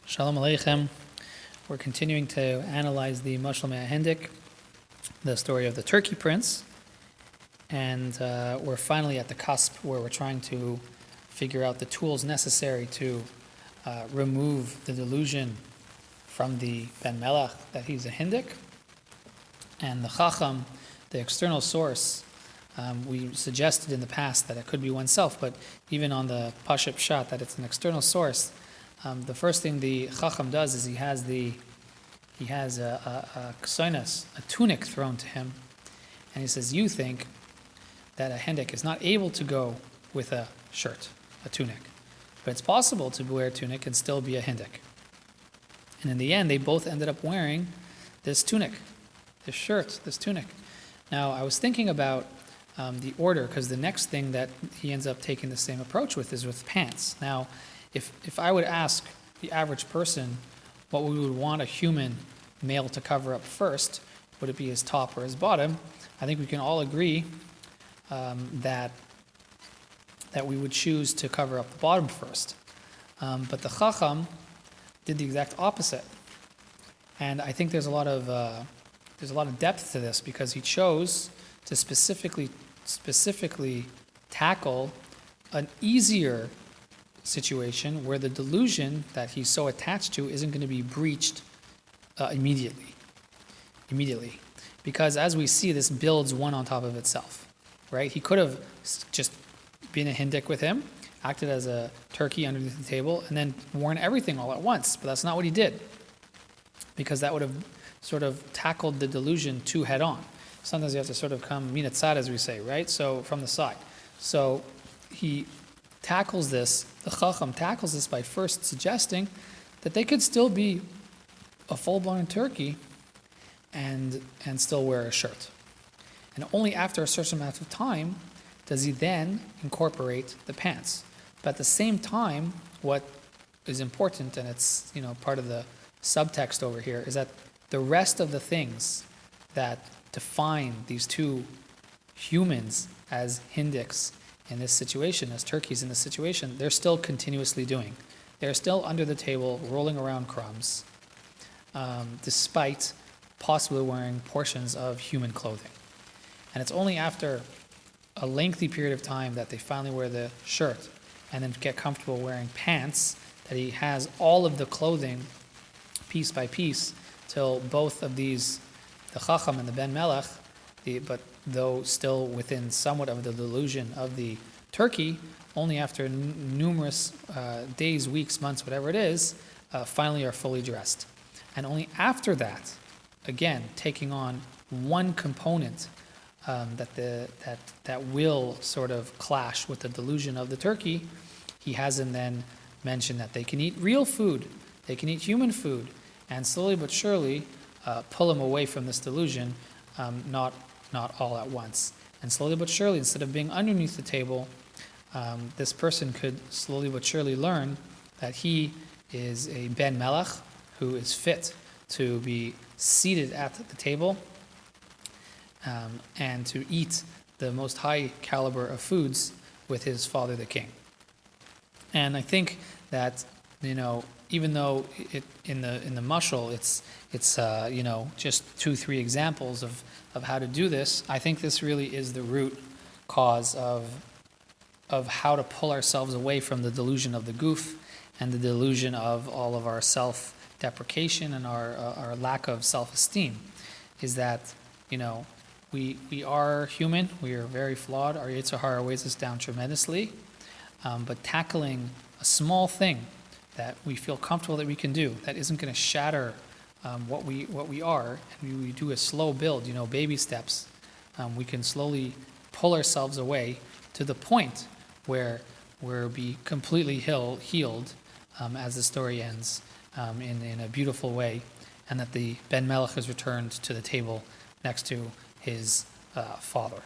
Shalom Aleichem. We're continuing to analyze the Mashal Me'ahendik, the story of the Turkey prince, and we're finally at the cusp where we're trying to figure out the tools necessary to remove the delusion from the Ben Melech that he's a Hindik, and the Chacham, the external source. We suggested in the past that it could be oneself, but even on the Pashut Pshat that it's an external source. The first thing the Chacham does is he has a ksoinas, a tunic thrown to him, and he says, you think that a Hindik is not able to go with a shirt, a tunic, but it's possible to wear a tunic and still be a Hindik. And in the end, they both ended up wearing this tunic, this shirt, this tunic. Now, I was thinking about the order, because the next thing that he ends up taking the same approach with is with pants. Now, if I would ask the average person what we would want a human male to cover up first, would it be his top or his bottom? I think we can all agree that we would choose to cover up the bottom first. But the Chacham did the exact opposite, and I think there's a lot of depth to this, because he chose to specifically tackle an easier situation where the delusion that he's so attached to isn't going to be breached immediately. Because as we see, this builds one on top of itself, right? He could have just been a Hindik with him, acted as a turkey underneath the table, and then worn everything all at once, but that's not what he did, because that would have sort of tackled the delusion too head on. Sometimes you have to sort of come min hatzad, as we say, right? So from the side. So he tackles this, the Chacham tackles this by first suggesting that they could still be a full-blown turkey and still wear a shirt. And only after a certain amount of time does he then incorporate the pants. But at the same time, what is important, and it's part of the subtext over here, is that the rest of the things that define these two humans as Hindiks in this situation, as turkeys in this situation, they're still continuously doing. They're still under the table, rolling around crumbs, despite possibly wearing portions of human clothing. And it's only after a lengthy period of time that they finally wear the shirt and then get comfortable wearing pants that he has all of the clothing piece by piece till both of these, the Chacham and the Ben Melech, but though still within somewhat of the delusion of the turkey, only after numerous days, weeks, months, whatever it is, finally are fully dressed. And only after that, again, taking on one component that will sort of clash with the delusion of the turkey, he hasn't then mentioned that they can eat real food, they can eat human food, and slowly but surely pull him away from this delusion, not all at once. And slowly but surely, instead of being underneath the table, this person could slowly but surely learn that he is a Ben Melech who is fit to be seated at the table and to eat the most high caliber of foods with his father, the king. And I think that, even though in the mashal it's just 2-3 examples of how to do this, I think this really is the root cause of how to pull ourselves away from the delusion of the goof and the delusion of all of our self-deprecation and our lack of self-esteem, is that we are human, we are very flawed, our Yetzer Hara weighs us down tremendously, but tackling a small thing that we feel comfortable that we can do, that isn't going to shatter what we are, and we do a slow build, baby steps, we can slowly pull ourselves away to the point where we'll be completely healed as the story ends in a beautiful way, and that the Ben Melech is returned to the table next to his father.